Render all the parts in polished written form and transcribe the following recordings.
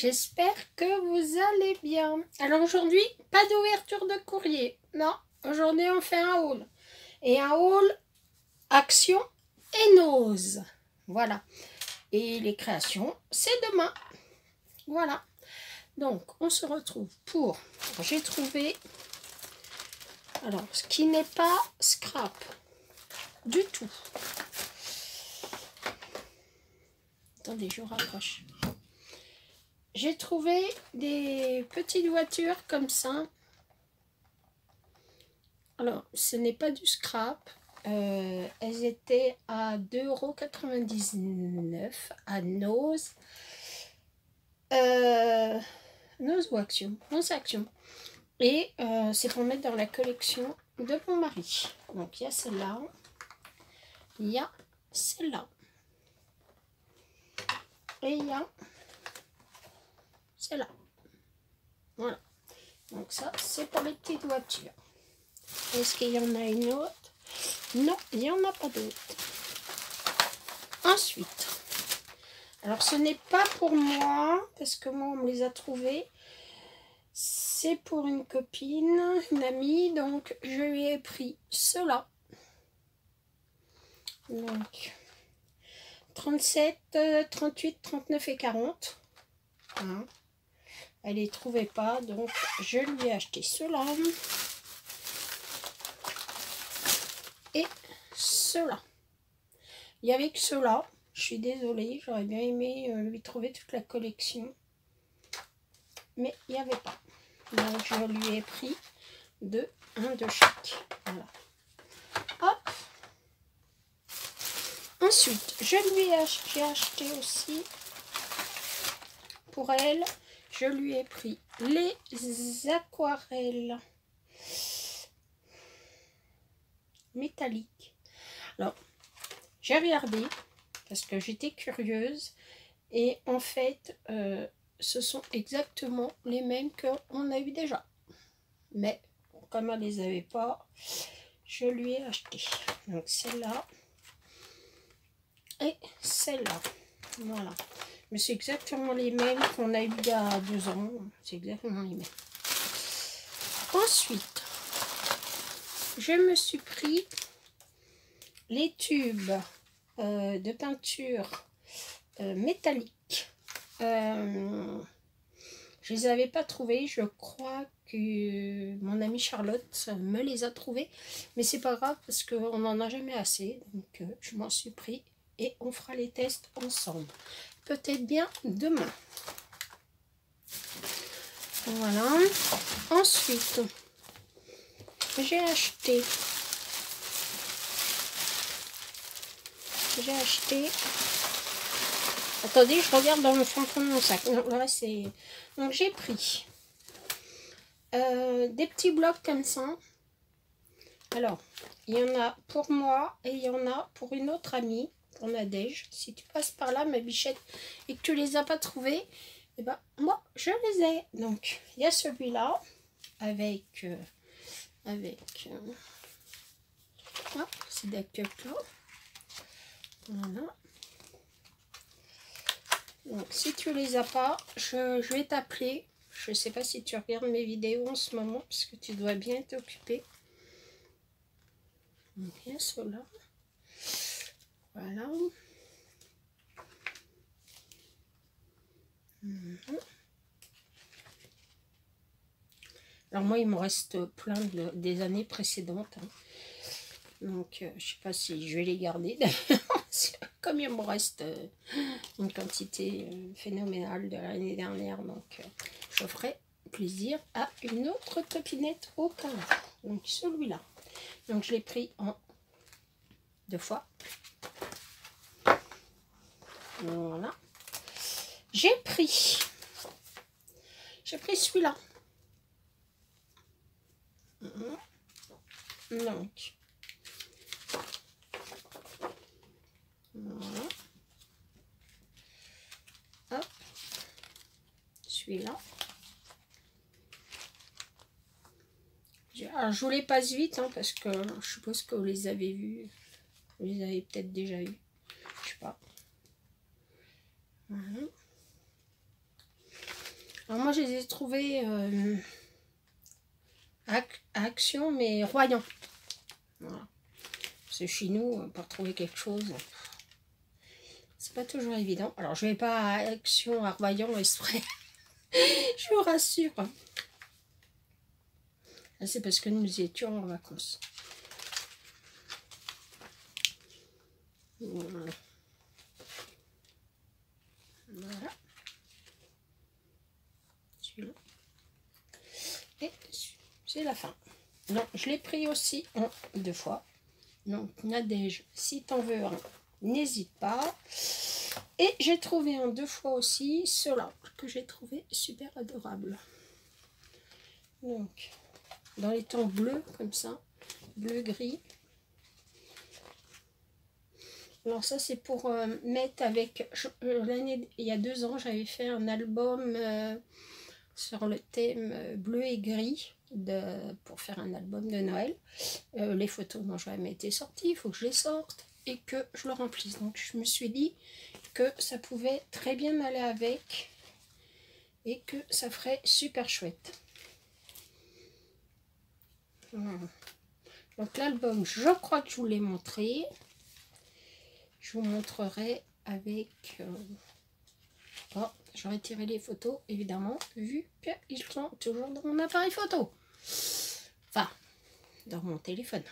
j'espère que vous allez bien. Alors aujourd'hui, pas d'ouverture de courrier. Non, aujourd'hui on fait un haul. Et un haul action et nose. Voilà. Et les créations, c'est demain. Voilà. Donc, on se retrouve pour... J'ai trouvé... Alors, ce qui n'est pas scrap. Du tout. Attendez, je rapproche. J'ai trouvé des petites voitures comme ça. Alors, ce n'est pas du scrap. Elles étaient à 2,99 € à Nose. Nose ou Action? Non, c'est Action. Et c'est pour mettre dans la collection de mon mari. Donc, il y a celle-là. Il y a celle-là. Et il y a celle-là. Voilà. Donc ça, c'est pour les petites voitures. Est-ce qu'il y en a une autre? Non, il n'y en a pas d'autre. Ensuite, alors ce n'est pas pour moi, parce que moi, on me les a trouvés. C'est pour une copine, une amie, donc je lui ai pris cela. Donc, 37, 38, 39 et 40. Hein. Elle les trouvait pas, donc je lui ai acheté cela. Et cela. Il n'y avait que cela. Je suis désolée, j'aurais bien aimé lui trouver toute la collection. Mais il n'y avait pas. Donc je lui ai pris un de chaque. Voilà. Hop. Ensuite, j'ai acheté aussi pour elle, je lui ai pris les aquarelles métalliques. Alors, j'ai regardé parce que j'étais curieuse et en fait, ce sont exactement les mêmes qu'on a eu déjà. Mais comme elle les avait pas, je lui ai acheté. Donc celle-là et celle-là. Voilà. Mais c'est exactement les mêmes qu'on a eu il y a 2 ans. C'est exactement les mêmes. Ensuite, je me suis pris les tubes de peinture métallique. Je les avais pas trouvés. Je crois que mon amie Charlotte me les a trouvés. Mais c'est pas grave parce qu'on n'en a jamais assez. Donc je m'en suis pris et on fera les tests ensemble. Peut-être bien demain. Voilà. Ensuite, j'ai acheté. Attendez, je regarde dans le fond de mon sac. Non, là c'est. Donc j'ai pris des petits blocs comme ça. Alors, il y en a pour moi et il y en a pour une autre amie, pour Nadège. Si tu passes par là, ma bichette, et que tu les as pas trouvés, et ben moi je les ai. Donc il y a celui-là avec ah, c'est d'accueil. Voilà. Donc si tu les as pas, je vais t'appeler. Je sais pas si tu regardes mes vidéos en ce moment parce que tu dois bien être occupé. Donc il y a cela. Voilà. Alors moi il me reste plein des années précédentes. Hein. Donc je sais pas si je vais les garder. Comme il me reste une quantité phénoménale de l'année dernière. Donc je ferai plaisir à une autre copinette au cas où. Donc celui-là. Donc je l'ai pris en 2 fois. Voilà. J'ai pris celui-là. Donc voilà. Hop. Celui-là. Alors je vous les passe vite hein, parce que je suppose que vous les avez vus. Vous les avez peut-être déjà vus. Je sais pas. Voilà. Alors moi, je les ai trouvés à Action, mais Royan. Voilà. Parce que chez nous, pour trouver quelque chose, c'est pas toujours évident. Alors, je vais pas à Action, à Royan, exprès. Je vous rassure. C'est parce que nous étions en vacances. Voilà. Voilà. Celui-là. Et c'est la fin. Donc, je l'ai pris aussi en 2 fois. Donc, Nadège, si t'en veux un, n'hésite pas. Et j'ai trouvé en 2 fois aussi ceux-là, que j'ai trouvé super adorable. Donc, dans les tons bleus, comme ça, bleu-gris. Alors ça, c'est pour mettre avec... il y a 2 ans, j'avais fait un album sur le thème bleu et gris pour faire un album de Noël. Les photos n'ont jamais été sorties, il faut que je les sorte et que je le remplisse. Donc je me suis dit que ça pouvait très bien aller avec et que ça ferait super chouette. Voilà. Donc l'album, je crois que je vous l'ai montré. Je vous montrerai avec... Oh, j'aurais tiré les photos, évidemment, vu qu'ils sont toujours dans mon appareil photo. Enfin, dans mon téléphone.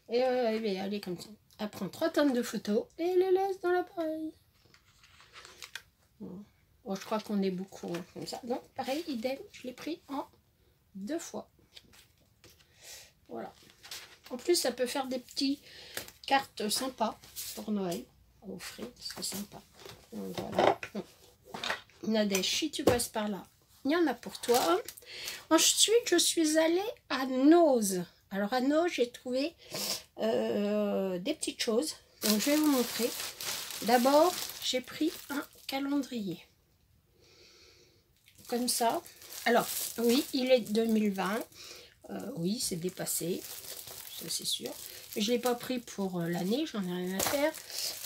Et elle est comme ça. Elle prend 3 tonnes de photos et les laisse dans l'appareil. Bon, je crois qu'on est beaucoup comme ça. Donc, pareil, idem, je l'ai pris en 2 fois. Voilà. En plus, ça peut faire des petites cartes sympas pour Noël. À offrir, c'est sympa. Donc, voilà. Nadège, si tu passes par là, il y en a pour toi. Ensuite, je suis allée à Nose. Alors, à Nose, j'ai trouvé des petites choses. Donc, je vais vous montrer. D'abord, j'ai pris un calendrier. Comme ça. Alors, oui, il est 2020. Oui, c'est dépassé. Ça, c'est sûr. Je ne l'ai pas pris pour l'année, j'en ai rien à faire.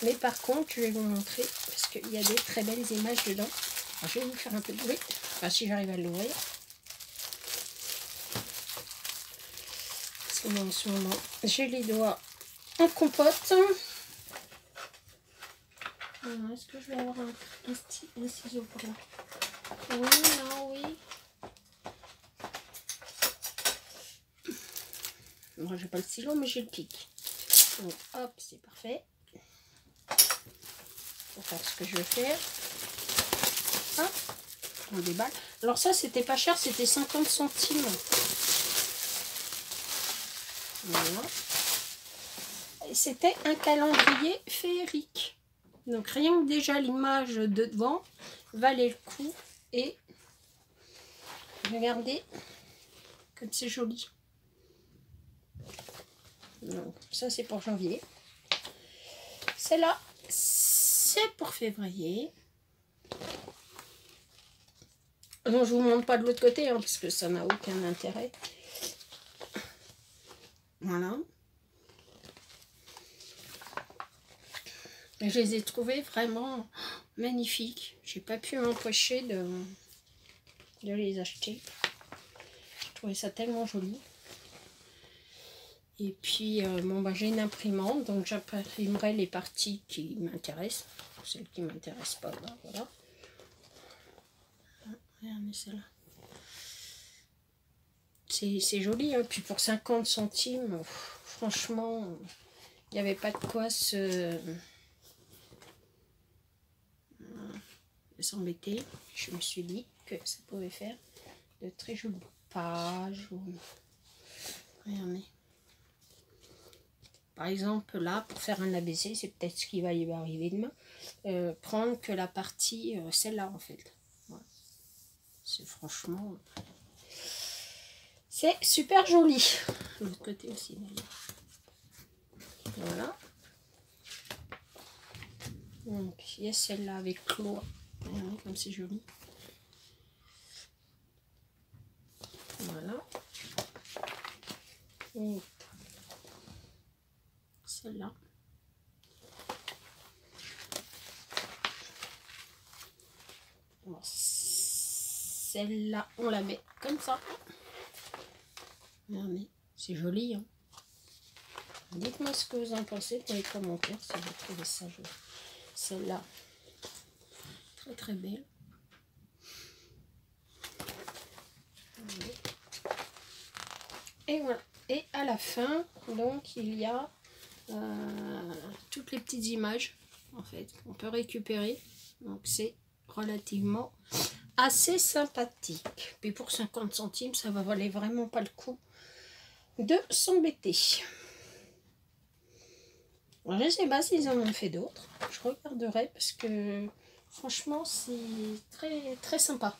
Mais par contre, je vais vous montrer, parce qu'il y a des très belles images dedans. Alors, je vais vous faire un peu de bruit, enfin si j'arrive à l'ouvrir. Parce que moi, en ce moment, j'ai les doigts en compote. Est-ce que je vais avoir un ciseau pour là? Oui, non, oui. Moi, j'ai pas le stylo, mais j'ai le pic. Donc, hop, c'est parfait. Pour faire ce que je veux faire. Hop, on déballe. Alors ça, c'était pas cher, c'était 50 centimes. Voilà. C'était un calendrier féerique. Donc rien que déjà l'image de devant valait le coup. Et regardez comme c'est joli. Donc ça c'est pour janvier. Celle-là, c'est pour février. Non, je vous montre pas de l'autre côté, hein, parce que ça n'a aucun intérêt. Voilà. Je les ai trouvés vraiment magnifiques. J'ai pas pu m'empêcher de les acheter. Je trouvais ça tellement joli. Et puis, bon, bah, j'ai une imprimante, donc j'imprimerai les parties qui m'intéressent. Celles qui ne m'intéressent pas, bah, voilà. Regardez celle-là. C'est joli, hein. Puis pour 50 centimes, franchement, il n'y avait pas de quoi s'embêter. Je me suis dit que ça pouvait faire de très jolies pages. Regardez. Par exemple, là, pour faire un ABC, c'est peut-être ce qui va y arriver demain. Prendre que la partie, celle-là, en fait. Voilà. C'est franchement... C'est super joli. De l'autre côté aussi, d'ailleurs. Voilà. Donc, il y a celle-là avec Chloé. Regardez comme c'est joli. Voilà. Et celle-là. celle-là, on la met comme ça. Regardez, c'est joli, hein. Dites-moi ce que vous en pensez dans les commentaires si vous trouvez ça joli. Celle-là, très très belle. Et voilà. Et à la fin, donc, il y a toutes les petites images, en fait, qu'on peut récupérer. Donc, c'est relativement assez sympathique. Puis pour 50 centimes, ça va valer vraiment pas le coup de s'embêter. Je ne sais pas s'ils en ont fait d'autres. Je regarderai parce que franchement, c'est très très sympa.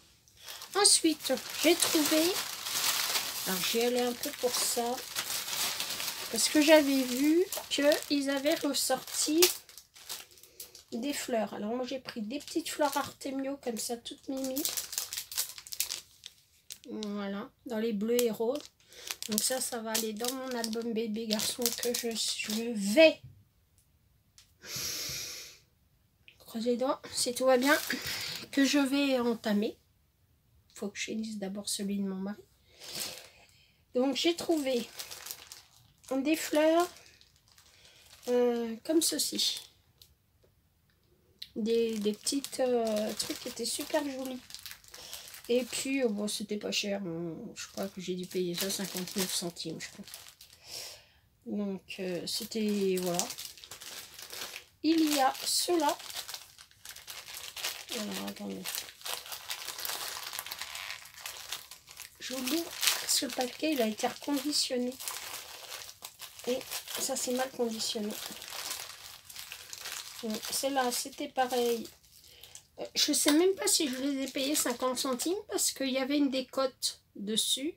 Ensuite, j'ai trouvé... Alors, j'y allais un peu pour ça. Parce que j'avais vu qu'ils avaient ressorti des fleurs. Alors, moi, j'ai pris des petites fleurs Artemio comme ça, toutes mimi. Voilà, dans les bleus et roses. Donc ça va aller dans mon album bébé garçon que je vais... Croisez les doigts, si tout va bien, que je vais entamer. Il faut que je finisse d'abord celui de mon mari. Donc j'ai trouvé des fleurs comme ceci. Des petites trucs qui étaient super jolis. Et puis, bon, c'était pas cher. Je crois que j'ai dû payer ça 59 centimes, je crois. Donc, c'était... Voilà. Il y a cela. Alors, attendez. Je vous dis, parce que le paquet, il a été reconditionné. Et ça, c'est mal conditionné. Celle-là, c'était pareil. Je sais même pas si je les ai payés 50 centimes parce qu'il y avait une décote dessus.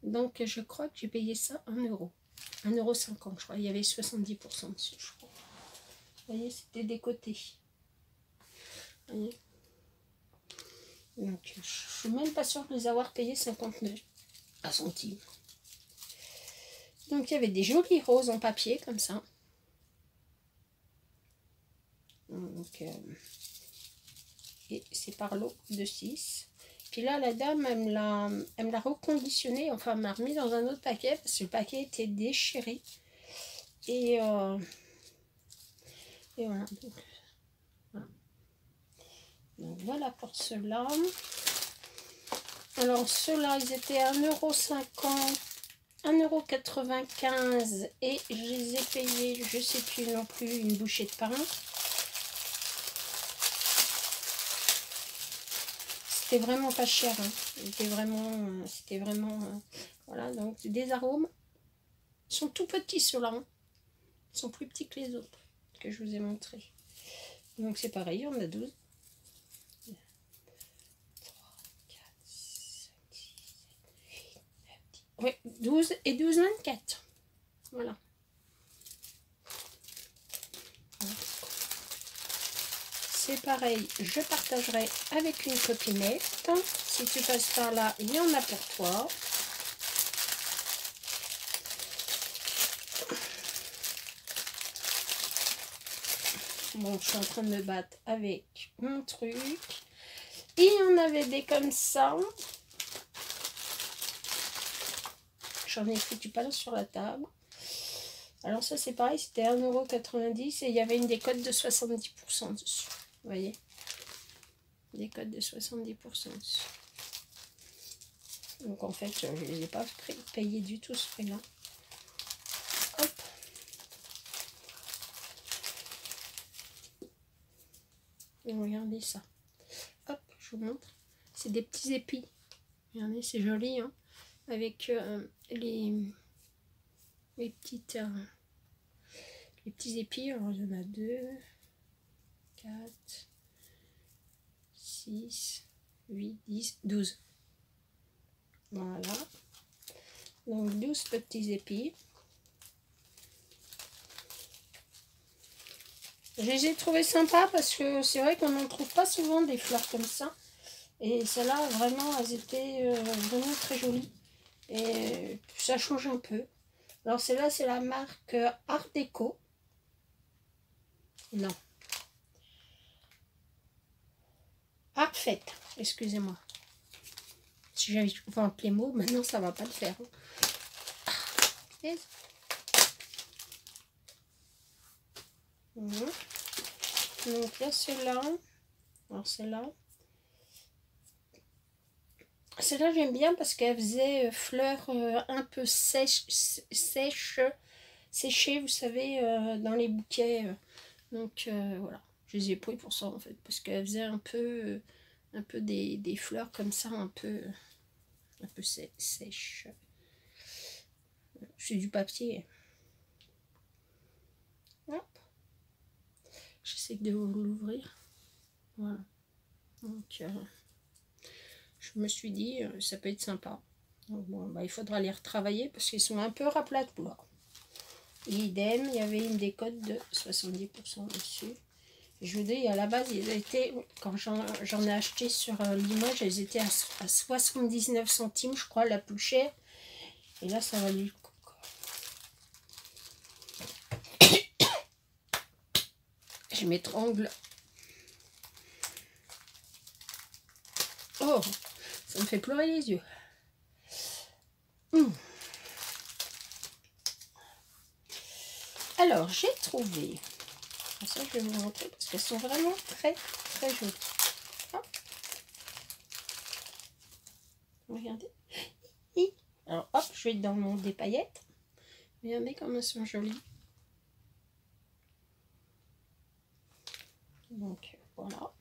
Donc, je crois que j'ai payé ça 1 euro. 1,50 €, je crois. Il y avait 70% dessus, je crois. Vous voyez, c'était décoté. Vous voyez. Donc, je suis même pas sûre de les avoir payés 59 centimes. Donc, il y avait des jolis roses en papier, comme ça. Donc, et c'est par lot de 6. Puis là, la dame, elle me l'a reconditionné, enfin, elle m'a remis dans un autre paquet, parce que le paquet était déchiré. Et voilà. Donc, voilà pour ceux-là. Alors, ceux-là, ils étaient à 1,50 €, 1,95 € et je les ai payés, je sais plus non plus, une bouchée de pain. C'était vraiment pas cher, hein. C'était vraiment voilà, donc des arômes. Ils sont tout petits ceux-là, hein. Ils sont plus petits que les autres que je vous ai montrés. Donc c'est pareil, on a 12. 3, 4, 5, 6, 7, 8, 9, 10. Oui, 12 et 12, 24. Voilà. C'est pareil, je partagerai avec une copinette. Si tu passes par là, il y en a pour toi. Bon, je suis en train de me battre avec mon truc. Il y en avait des comme ça. J'en ai foutu pas sur la table. Alors ça, c'est pareil, c'était 1,90 € et il y avait une décote de 70% dessus. Vous voyez, décote de 70% dessus. Donc en fait, je ne les ai pas payés du tout ce prix-là. Hop. Et regardez ça. Hop, je vous montre. C'est des petits épis. Regardez, c'est joli, hein. Avec les petits épis. Alors, il y en a 2, 4, 6, 8, 10, 12. Voilà. Donc, 12 petits épis. Je les ai trouvés sympas parce que c'est vrai qu'on n'en trouve pas souvent des fleurs comme ça. Et celles-là, vraiment, elles étaient vraiment très jolies. Et ça change un peu. Alors celle-là, c'est la marque Art Déco. Non. Art Fête, excusez-moi. si j'invente les mots, maintenant ça va pas le faire. Yes. Donc là, celle-là. Alors celle-là. Celle-là, j'aime bien parce qu'elle faisait fleurs un peu séchées, vous savez, dans les bouquets. Donc voilà, je les ai pris pour ça en fait, parce qu'elle faisait un peu des fleurs comme ça, un peu sèches. C'est du papier. Hop. J'essaie de l'ouvrir. Voilà. Donc je me suis dit, ça peut être sympa. Donc, bon, bah, il faudra les retravailler parce qu'ils sont un peu raplats de couleur. Et idem, il y avait une décote de 70% dessus. Et je vous dis, à la base, ils étaient, quand j'en ai acheté sur Limoges, ils étaient à 79 centimes, je crois, la plus chère. Et là, ça valait le coup. Je m'étrangle. Oh, ça me fait pleurer les yeux. Alors, j'ai trouvé. Ça, je vais vous montrer parce qu'elles sont vraiment très, très jolies. Hop. Regardez. Alors, hop, je vais dans mon des paillettes. Regardez comme elles sont jolies. Donc, voilà.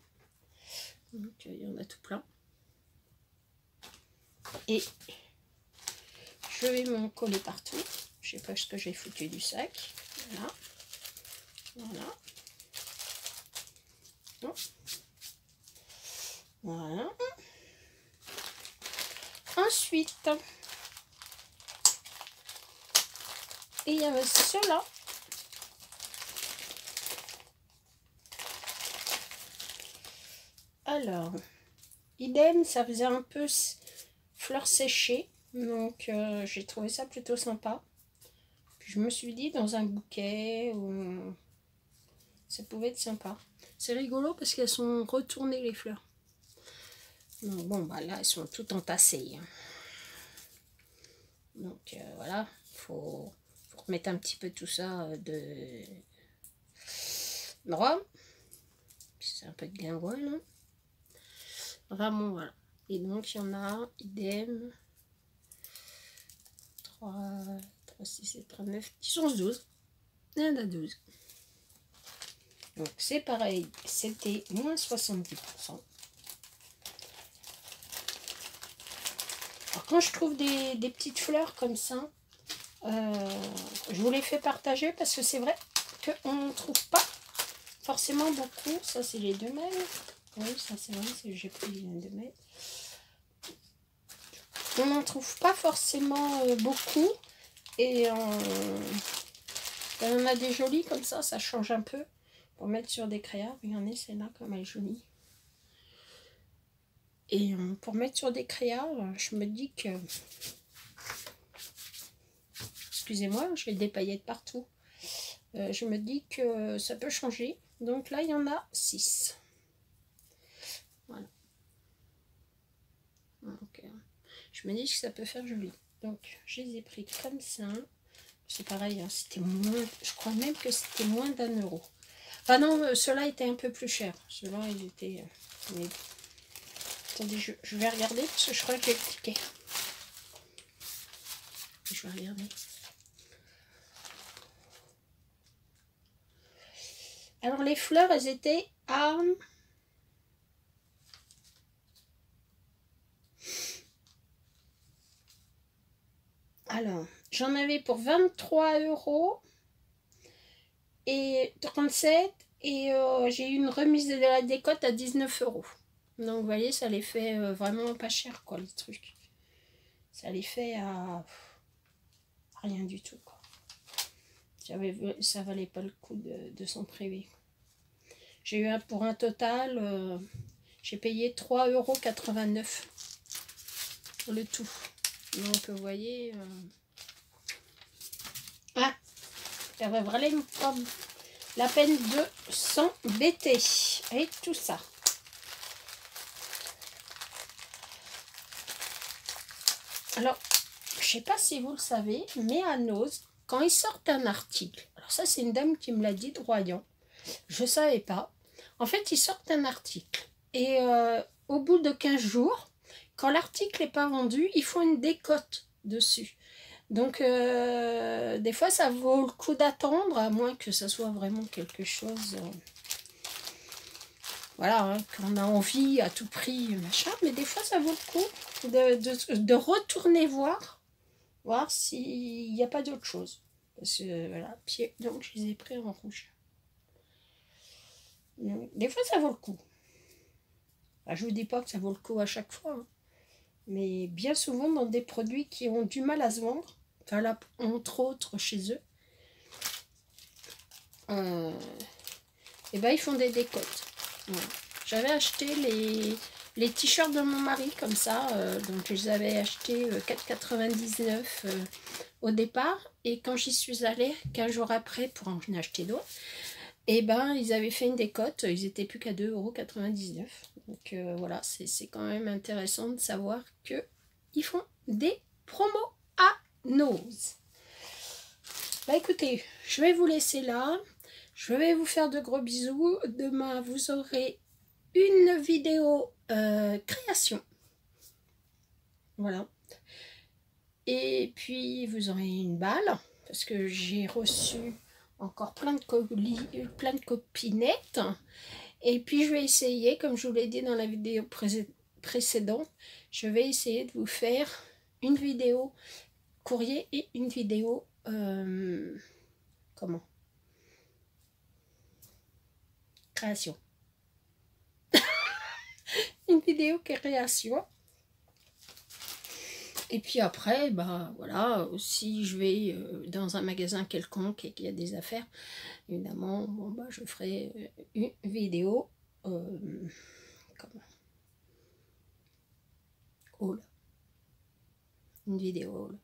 Donc, il y en a tout plein. Et je vais m'en coller partout. Je sais pas ce que j'ai foutu du sac. Voilà. Voilà. Voilà. Ensuite, il y avait cela. Alors, idem, ça faisait un peu fleurs séchées. Donc, j'ai trouvé ça plutôt sympa. Puis, je me suis dit, dans un bouquet, ça pouvait être sympa. C'est rigolo parce qu'elles sont retournées, les fleurs. Donc, bon, bah là, elles sont toutes entassées. Donc, voilà, faut remettre un petit peu tout ça de droit. C'est un peu de guingois, là. Vraiment, voilà. Et donc, il y en a, idem. 3, 6, 7, 3, 9, 10, 11, 12. Il y en a 12. Donc, c'est pareil. C'était moins 70%. Alors, quand je trouve des petites fleurs comme ça, je vous les fais partager parce que c'est vrai qu'on ne trouve pas forcément beaucoup. Ça, c'est les 2 mêmes. Oui, ça, c'est vrai, j'ai pris les 2 mêmes. On n'en trouve pas forcément beaucoup. Et quand on a des jolies comme ça change un peu. Pour mettre sur des crayons. Regardez, celle-là, comme elle est jolie. Et pour mettre sur des crayons, je me dis que... Excusez-moi, j'ai des paillettes partout. Je me dis que ça peut changer. Donc là, il y en a 6. Voilà. Donc, je me dis que ça peut faire joli. Donc, je les ai pris comme ça. C'est pareil, hein, c'était moins... Je crois même que c'était moins d'1 euro. Enfin non, ceux-là étaient un peu plus cher. Ceux-là, ils étaient... Mais... Attendez, je vais regarder parce que je crois que j'ai cliqué. Je vais regarder. Alors, les fleurs, elles étaient à... Alors, j'en avais pour 23 € et 37 et j'ai eu une remise de la décote à 19 €. Donc, vous voyez, ça les fait vraiment pas cher, quoi, les trucs. Ça les fait à rien du tout, quoi. Ça valait pas le coup de s'en priver. J'ai eu pour un total, j'ai payé 3,89 € le tout. Donc, vous voyez, ça va vraiment pas la peine de s'embêter avec tout ça. Alors, je sais pas si vous le savez, mais à Nose, quand ils sortent un article, alors ça c'est une dame qui me l'a dit de Royan, je savais pas. En fait, ils sortent un article et au bout de 15 jours, quand l'article n'est pas vendu, ils font une décote dessus. Donc, des fois, ça vaut le coup d'attendre, à moins que ça soit vraiment quelque chose... voilà, hein, qu'on a envie à tout prix, machin. Mais des fois, ça vaut le coup de retourner voir s'il n'y a pas d'autre chose. Parce que, voilà, pieds, donc je les ai pris en rouge. Donc, des fois, ça vaut le coup. Enfin, je ne vous dis pas que ça vaut le coup à chaque fois, hein. Mais bien souvent, dans des produits qui ont du mal à se vendre, enfin là, entre autres chez eux, et ben, ils font des décotes. Voilà. J'avais acheté les t-shirts de mon mari comme ça, donc je les avais achetés 4,99 au départ, et quand j'y suis allée 15 jours après pour en acheter d'autres, et ben ils avaient fait une décote, ils étaient plus qu'à 2,99 €. Donc voilà, c'est quand même intéressant de savoir que ils font des promos à Nose. Bah écoutez, je vais vous laisser là. Je vais vous faire de gros bisous. Demain, vous aurez une vidéo création. Voilà. Et puis, vous aurez une balle. Parce que j'ai reçu encore plein de colis, plein de copinettes. Et puis, je vais essayer, comme je vous l'ai dit dans la vidéo précédente, je vais essayer de vous faire une vidéo courrier et une vidéo... comment ? Création. Une vidéo création. Et puis après, bah voilà, si je vais dans un magasin quelconque et qu'il y a des affaires, évidemment, bon, bah, je ferai une vidéo comment, haul. Une vidéo haul.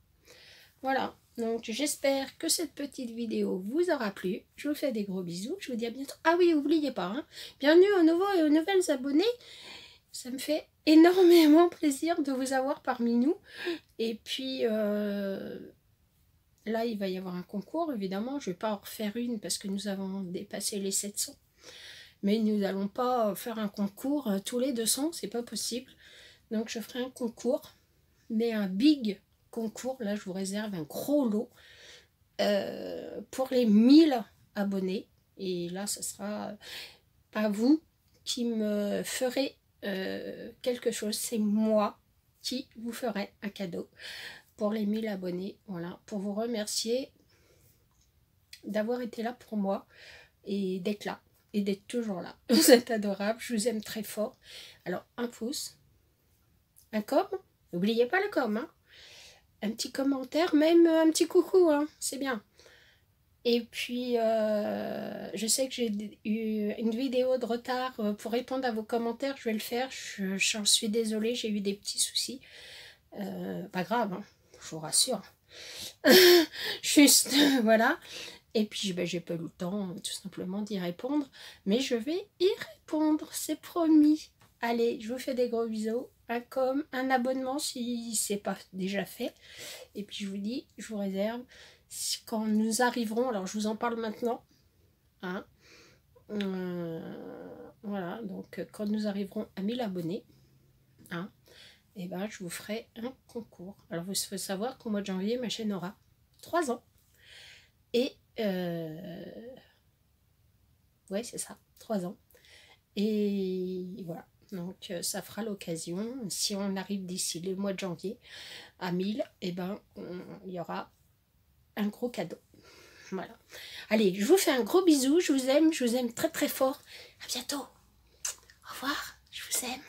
Voilà, donc j'espère que cette petite vidéo vous aura plu. Je vous fais des gros bisous, je vous dis à bientôt. Ah oui, n'oubliez pas, hein, bienvenue aux nouveaux et aux nouvelles abonnés. Ça me fait énormément plaisir de vous avoir parmi nous. Et puis, là, il va y avoir un concours, évidemment. Je ne vais pas en refaire une parce que nous avons dépassé les 700. Mais nous n'allons pas faire un concours tous les 200, c'est pas possible. Donc, je ferai un concours, mais un big concours. Là, je vous réserve un gros lot pour les 1000 abonnés. Et là, ce sera pas vous qui me ferez quelque chose, c'est moi qui vous ferai un cadeau pour les 1000 abonnés, voilà, pour vous remercier d'avoir été là pour moi et d'être là et d'être toujours là. Vous êtes adorables, je vous aime très fort. Alors un pouce, un com, n'oubliez pas le com, hein. Un petit commentaire, même un petit coucou, hein, c'est bien. Et puis, je sais que j'ai eu une vidéo de retard pour répondre à vos commentaires. Je vais le faire. J'en suis désolée, j'ai eu des petits soucis. Pas grave, hein, je vous rassure. Juste, voilà. Et puis, ben, j'ai pas eu le temps, tout simplement, d'y répondre. Mais je vais y répondre, c'est promis. Allez, je vous fais des gros bisous. Un com, un abonnement si c'est pas déjà fait. Et puis, je vous dis, je vous réserve. Quand nous arriverons, alors je vous en parle maintenant, hein, voilà, donc quand nous arriverons à 1000 abonnés, hein, et ben je vous ferai un concours. Alors il faut savoir qu'au mois de janvier, ma chaîne aura 3 ans, et ouais c'est ça, 3 ans, et voilà, donc ça fera l'occasion, si on arrive d'ici le mois de janvier à 1000, et ben il y aura un gros cadeau. Voilà. Allez, je vous fais un gros bisou. Je vous aime très très fort. À bientôt. Au revoir. Je vous aime.